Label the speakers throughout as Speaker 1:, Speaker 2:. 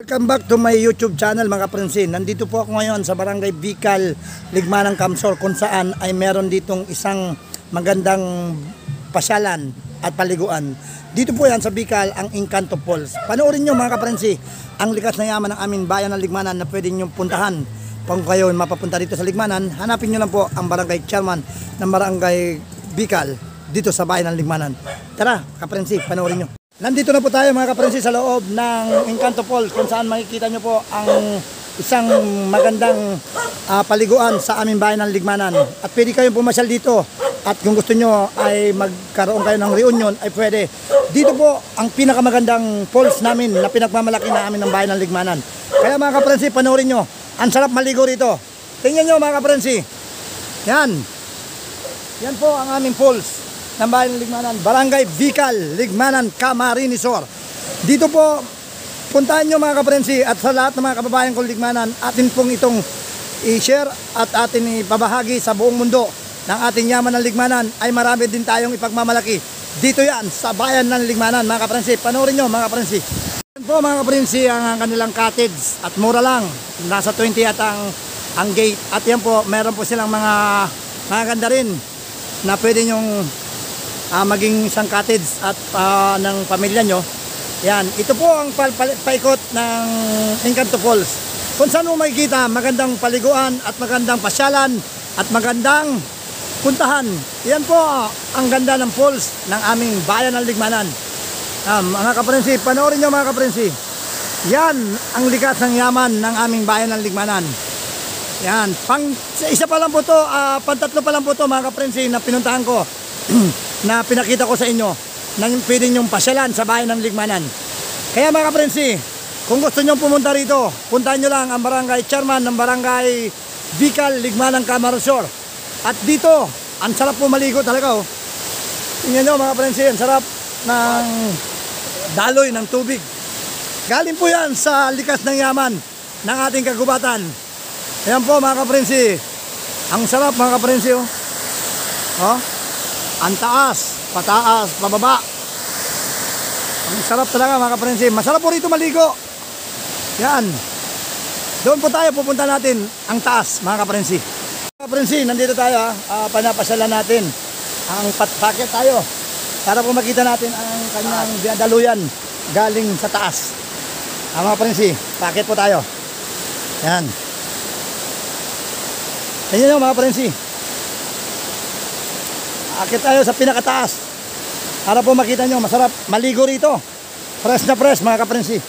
Speaker 1: Welcome back to my YouTube channel mga kaprensi. Nandito po ako ngayon sa Barangay Bicol, Ligmanan, Kamsor, kung saan ay meron ditong isang magandang pasyalan at paliguan. Dito po yan sa Bicol, ang Encanto Falls. Panoorin nyo mga kaprensi, ang likas na yaman ng aming bayan ng Ligmanan na pwede nyo puntahan. Kung kayo mapapunta dito sa Ligmanan, hanapin nyo lang po ang Barangay Chairman ng Barangay Bicol dito sa bayan ng Ligmanan. Tara kaprensi, panoorin nyo. Nandito na po tayo mga kaprensi sa loob ng Encanto Falls, kung saan makikita nyo po ang isang magandang paliguan sa aming bayan ng Ligmanan. At pwede kayong pumasyal dito, at kung gusto nyo ay magkaroon kayo ng reunion ay pwede. Dito po ang pinakamagandang falls namin na pinagmamalaki na amin ng bayan ng Ligmanan. Kaya mga kaprensi, panoorin nyo, ang sarap maligo rito. Tingnan nyo mga kaprensi, yan po ang aming falls ng bayan ng Ligmanan, Barangay Bicol, Ligmanan, Camarines Sur. Dito po, puntahan nyo mga kaprensi, at sa lahat ng mga kababayan kong Ligmanan, atin pong itong i-share at atin ipabahagi sa buong mundo ng ating yaman ng Ligmanan. Ay marami din tayong ipagmamalaki. Dito yan, sa bayan ng Ligmanan mga kaprensi. Panoorin nyo mga kaprensi. Yan po mga kaprensi ang kanilang cottage, at mura lang. Nasa 20 at ang gate. At yan po, meron po silang mga ganda rin na pwede nyong maging isang cottage at ng pamilya nyo. Yan, ito po ang paikot ng Encanto Falls, kung saan mo makikita magandang paliguan at magandang pasyalan at magandang puntahan. Yan po ang ganda ng falls ng aming bayan ng Ligmanan. Mga kaprensi, panoorin nyo mga kaprensi, yan ang likas ng yaman ng aming bayan ng Ligmanan. Yan, isa pa lang po to, pantatlo pa lang po to mga kaprensi na pinuntahan ko na pinakita ko sa inyo nang pwede nyong pasyalan sa bayan ng Ligmanan. Kaya mga kaprensi, kung gusto nyong pumunta rito, puntahan nyo lang ang Barangay Chairman ng Barangay Bicol, Ligmanan, Camarines Sur. At dito, ang sarap po maligo talaga oh. Tingnan nyo mga kaprensi, ang sarap ng daloy ng tubig. Galing po yan sa likas ng yaman ng ating kagubatan. Ayan po mga kaprensi, ang sarap mga kaprensi oh. Oh, ang taas, pataas, pababa. Ang sarap talaga mga kaprensi. Masarap po rito maligo. Yan. Doon po tayo, pupunta natin ang taas mga kaprensi. Mga kaprensi, nandito tayo panapasyalan natin ang patpakit tayo para po makita natin ang kanyang daluyan galing sa taas. Mga kaprensi, pakit po tayo. Yan. Tingnan nyo mga kaprensi, akit tayo sa pinakataas para po makita nyo, masarap maligo rito. Fresh na fresh mga kaprensi.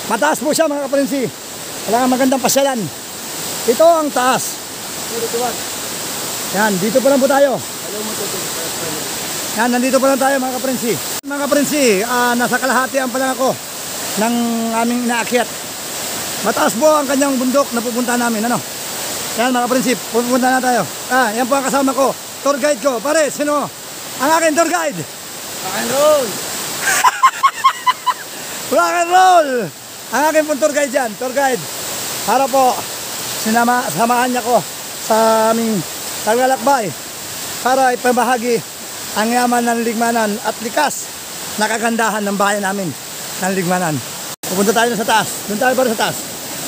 Speaker 1: Mataas po siya mga kaprensi. Kailangan magandang pasyalan. Ito ang taas. Yan, dito pa lang po tayo. Yan, nandito pa lang tayo mga kaprensi. Mga kaprensi, nasa kalahatian pa lang ako ng aming inaakyat. Mataas po ang kanyang bundok na pupunta namin. Ano? Yan mga kaprensi, pupunta na tayo. Yan po ang kasama ko, tour guide ko. Pare, sino ang aking tour guide?
Speaker 2: Rock and roll!
Speaker 1: Rock and roll! Ang aking pong tour guide dyan, tour guide. Para po, samahan niya ko sa aming paglalakbay para ipamahagi ang yaman ng Ligmanan at likas na kagandahan ng bayan namin ng Ligmanan. Pupunta tayo sa taas. Doon tayo para sa taas.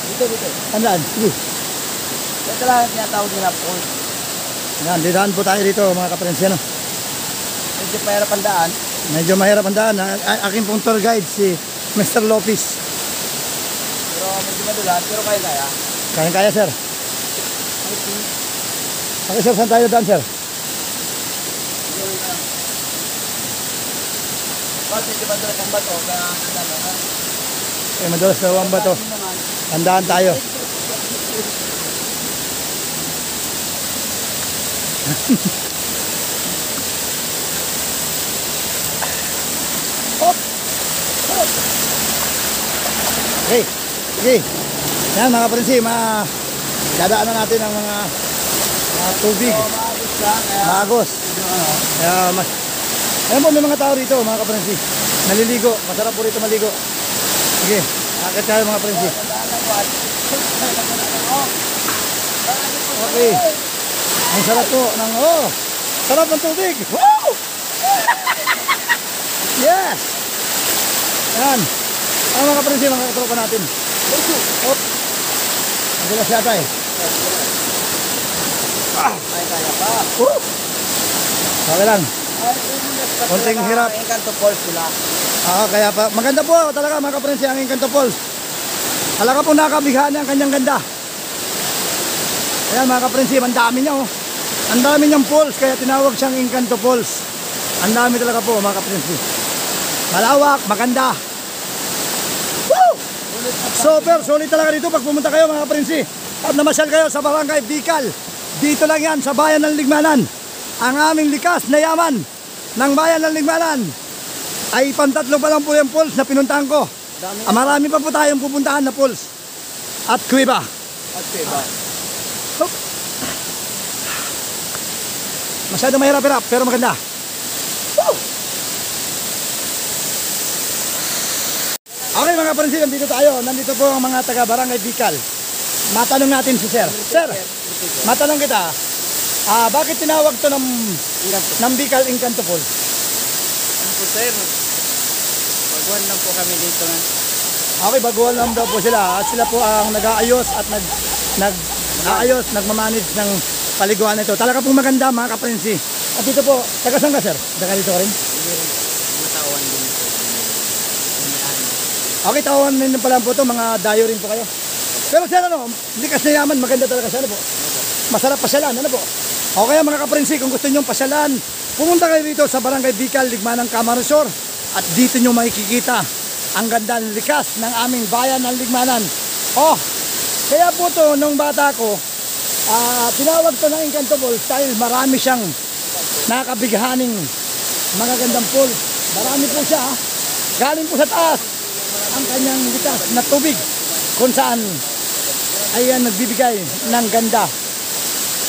Speaker 2: Dito.
Speaker 1: Tandaan, sige.
Speaker 2: Ito lang ang tinatawag nila po.
Speaker 1: Yan, didaan po tayo dito mga kaprensi. No?
Speaker 2: Medyo mahirap ang daan.
Speaker 1: Medyo mahirap ang daan. Aking pong tour guide si Mr. Lopez.
Speaker 2: Pero medyo madulan, pero kaya.
Speaker 1: Kaya sir. Okay sir, saan tayo daan sir?
Speaker 2: Bakit medyo madulas ang bato? Kaya
Speaker 1: Madulas na ba to? Tandaan tayo. Okay. Yan mga kaprensi, dadaanan natin ang mga tubig. Magos. Ayan po, may mga tao rito mga kaprensi. Naliligo. Masarap po rito maligo. Sige, akit tayo mga kaprensi. Okay. Ang sarap po ng sarap ng tubig. Woo! Yes! Yan. Ang mga kaprensi, mga katropa natin. Oh. Madulas yata eh.
Speaker 2: Ay, kaya pa.
Speaker 1: Okay lang. Konting hirap.
Speaker 2: Encanto Falls sila.
Speaker 1: Kaya pa. Maganda po talaga mga kaprensi ang Encanto Falls. Talaga po nakabighan ang kanyang ganda. Ayan mga kaprensi, ang dami niya oh. Ang dami niyang falls, kaya tinawag siyang Encanto Falls. Ang dami talaga po mga kaprensi. Malawak, maganda. Woo! Super, solid talaga dito pag pumunta kayo mga kaprensi. At namasyal kayo sa Barangay Bicol. Dito lang yan sa Bayan ng Ligmanan. Ang aming likas na yaman ng Bayan ng Ligmanan ay pantatlo pa lang po yung falls na pinuntahan ko. Marami pa po tayong pupuntahan na falls. At kuiba.
Speaker 2: At diba?
Speaker 1: Masyado mahirap-hirap pero maganda. Woo! Okay mga kaprensi, nandito tayo. Nandito po ang mga taga Barangay Bicol. Matanong natin si Sir. Sir, matanong kita. Bakit tinawag to ng Bicol Encanto Falls?
Speaker 2: Ano po sir? Baguhan lang po kami dito nga.
Speaker 1: Okay, baguhan lang daw po sila. At sila po ang nag-aayos at nag-aayos, nagmamanage ng paliguan nito. Talaga pong maganda mga kaprensi. At dito po, taga saan ka sir? Taga dito ka rin?
Speaker 2: Matawan din po.
Speaker 1: Okay, tawan din pala po ito. Mga dayo rin po kayo. Pero sir, ano, likas na yaman, maganda talaga siya. Ano po? Masarap pasyalan, ano po? Okay mga kaprensi, kung gusto nyo pasyalan, pumunta kayo dito sa Barangay Bicol, Ligmanan, Camaresor. At dito nyo makikita ang ganda ng likas ng aming bayan ng Ligmanan. Oh, kaya po to nung bata ko, tinawag to ng Encanto Falls dahil marami siyang nakabighaning magagandang falls. Marami po siya. Galing po sa taas ang kanyang likas na tubig kung saan ay nagbibigay ng ganda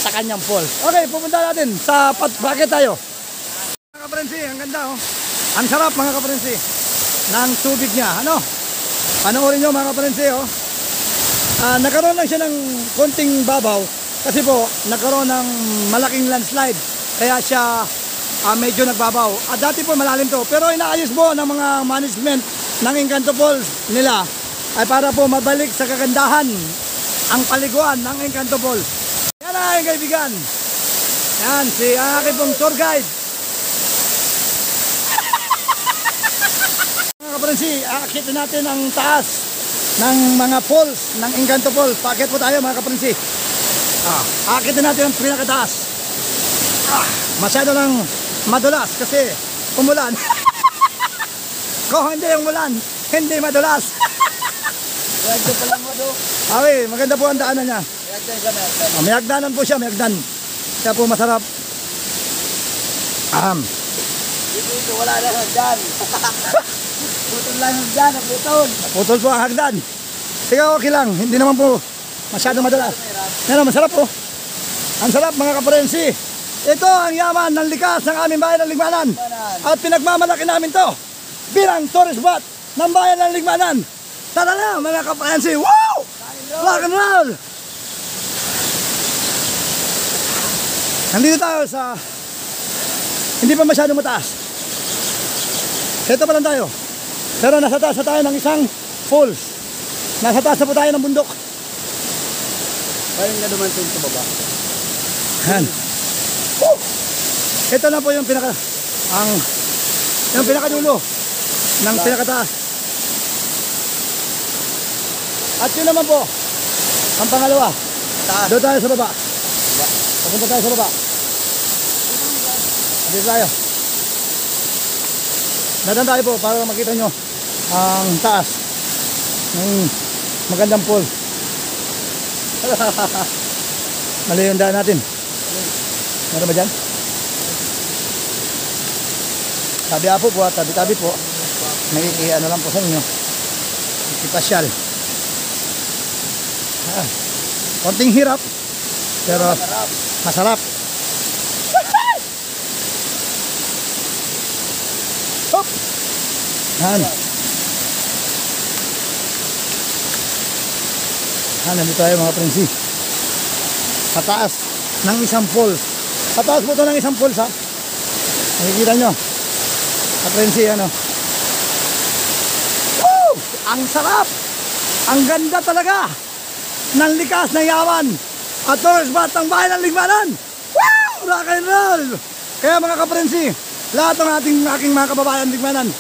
Speaker 1: sa kanyang falls. Okay, pupunta natin sa bracket tayo. Mga kaprensi, ang ganda oh. Ang sarap mga kaprensi ng tubig niya. Ano? Panoorin nyo mga kaprensi oh. Nagkaroon lang siya ng konting babaw kasi po nagkaroon ng malaking landslide kaya siya medyo nagbabaw. At dati po malalim to pero inaayos po ng mga management ng Encanto Falls nila ay para po mabalik sa kagandahan ang paliguan ng Encanto Falls. Yan ang aking kaibigan. Yan, ang aking pong tour guide. Mga kaprensi, aakitin natin ang taas ng mga falls ng Encanto Falls. Paakit po tayo mga kaprensi. Aakitin natin ang pinakataas. Masyado lang madulas kasi umulan. Kung hindi umulan, hindi madulas.
Speaker 2: Maganda pa lang mo do.
Speaker 1: Okay, maganda po ang daanan niya.
Speaker 2: Maganda siya, maganda.
Speaker 1: May hagdanan po siya, may hagdan. Kaya po masarap.
Speaker 2: Dito, wala na hagdan. Putol lang hagdan, putol.
Speaker 1: Putol po ang hagdan. Sige, okay lang. Hindi naman po masyadong madalas. Pero masarap po. Ang sarap mga kaprensi. Ito ang yaman ng likas ng aming bayan ng Ligmanan. At pinagmamalaki namin to bilang tourist spot ng bayan ng Ligmanan. Tara na mga kaprensi. Wow! Rock and roll! Nandito tayo sa hindi pa masyadong mataas. Ito pa lang tayo. Pero nasa taas na tayo ng isang falls. Nasa taas na po tayo ng bundok.
Speaker 2: Parang nga naman sa baba.
Speaker 1: Yan. Ito na po yung pinakadulo ng pinakataas. At yun naman po ang pangalawa.
Speaker 2: Taas.
Speaker 1: Doon tayo sa baba. Papunta tayo sa baba. Dito tayo. Dadan tayo po para makita nyo ang taas ng magandang pool. Mali yung daan natin. Meron ba dyan? Tabi-apo po, tabi-tabi po. May ano lang po sa inyo. Ikipasyal. Konting hirap. Pero masarap. Hop! Yan. Nandito tayo mga prinsi. Sa taas ng isang falls. Sa taas po ito ng isang falls ha. Nakikita nyo. Kaprensi, ano? Woo! Ang sarap! Ang ganda talaga ng likas ng yaman at tourist spot ng bayan ng Ligmanan. Woo! Rock and roll! Kaya mga kaprensi, lahat ng aking mga kababayan Ligmanan,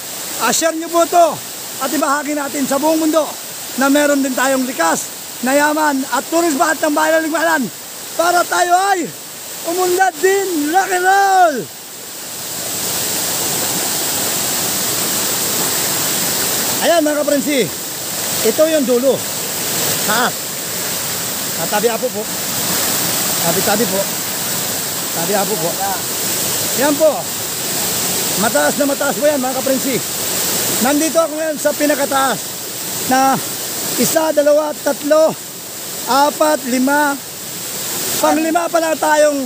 Speaker 1: share nyo po ito at ibahagi natin sa buong mundo na meron din tayong likas na yaman at tourist spot ng bayan ng Ligmanan para tayo ay umunlad din. Rock and roll! Ayan mga kaprensi, ito yung dulo. Taas. Tabi apo po. Tabi po. Tabi apo po. Yan po. Mataas po yan mga kaprensi. Nandito ako ngayon sa pinakataas na 1, 2, 3, 4, 5. Pang-5 pa lang tayong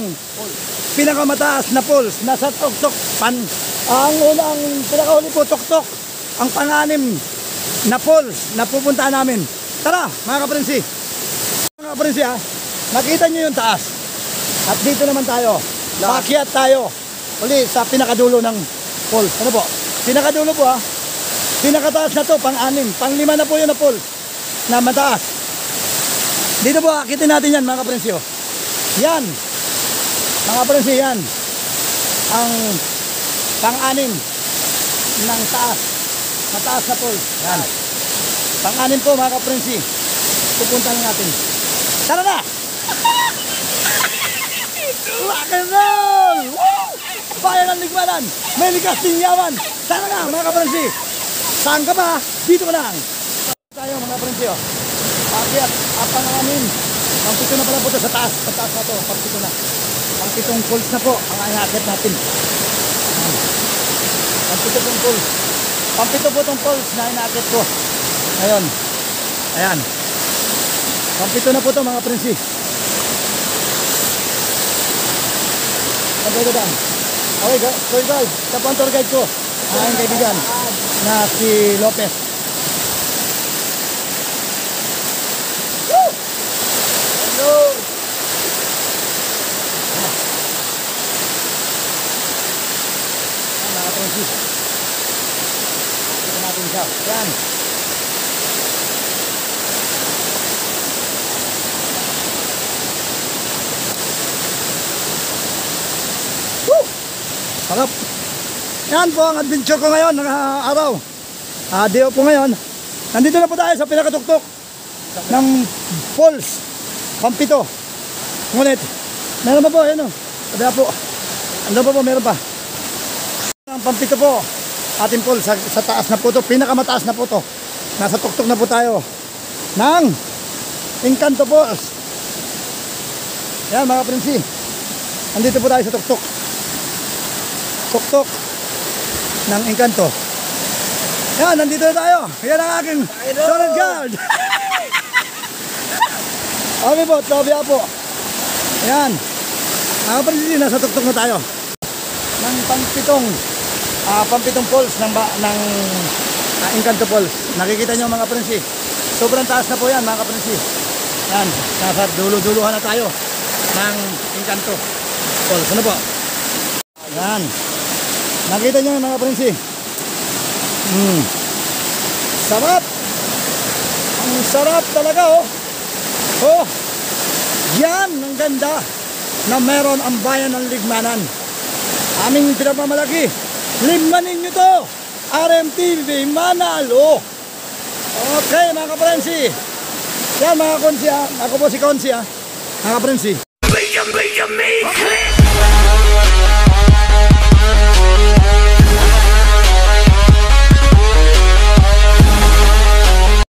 Speaker 1: pinakamataas na pulse. Nasa Tuktok. Ang unang pinakahuli po Tuktok. Ang pang-6 na pulse na pupuntahan namin. Tara mga kaprensi. Mga kaprensi ha, nakita nyo yung taas. At dito naman tayo. Makiat tayo. Uli sa pinakadulo ng pulse. Ano po? Pinakadulo po ha. Pinakataas na to, pang-6. Pang-5 na po yun na pulse. Na mataas. Dito po, akitin natin yan mga kaprensi. Yan. Mga kaprensi, yan. Ang pang-6 ng taas. Mataas na pulse. Yan. Pang-6 po mga kaprensi. Pupunta na natin. Tara na! Rock and roll! Woo! Bayan ng Ligmanan! May likas din yaman! Tara na mga kaprensi! Saan ka ba? Dito ka lang! Tayo mga kaprensi. Pakiat, pang-6. Pang-7 na pala po ito sa taas. Sa taas na ito. Pang-7 na. Pang-7 pulse na po ang ayakit natin. Pang-7 pong pulse. Pang-7 po itong pulse na inakit ko. Ngayon. Ayan. Pang-7 na po ito mga prinsi. Okay, dyan. Okay, tour guide. Ito po ang tour guide ko. Ang aking kaibigan na si Lopez. Woo! Hello! Ayan mga prinsi. Ito natin siya. Ayan. Sarap. Yan po ang adventure ko ngayon ng araw. Day po ngayon. Nandito na po tayo sa pinakatuktok ng falls. Pang-7. Ngunit, meron pa po, yun o. Sabi po. Ano pa po, meron pa. Ang pang-7 po. Ating falls sa taas na po ito. Pinakamataas na po ito. Nasa tuktok na po tayo ng Encanto Falls. Yan mga prinsi. Nandito po tayo sa tuktok. Tuktok ng Encanto. Yan, nandito na tayo. Yan ang aking solid guard. Okay po, Toby po. Yan. Mga prinsi, nasa tuktok na tayo ng pang-7 falls ng Encanto Falls. Nakikita nyo mga prinsi. Sobrang taas na po yan mga prinsi. Yan, nasa dulo-duluhan na tayo ng Encanto Falls. Ano po? Yan. Nakita nyo mga prinsi. Sarap. Ang sarap talaga oh. Oh. Yan ang ganda na meron ang bayan ng Ligmanan. Aming pinagmamalaki. Ligmanin nyo to. RMTV Manalo. Okay mga kaprensi. Yan mga konsi ha. Ako po si Konsi ha. Mga kaprensi.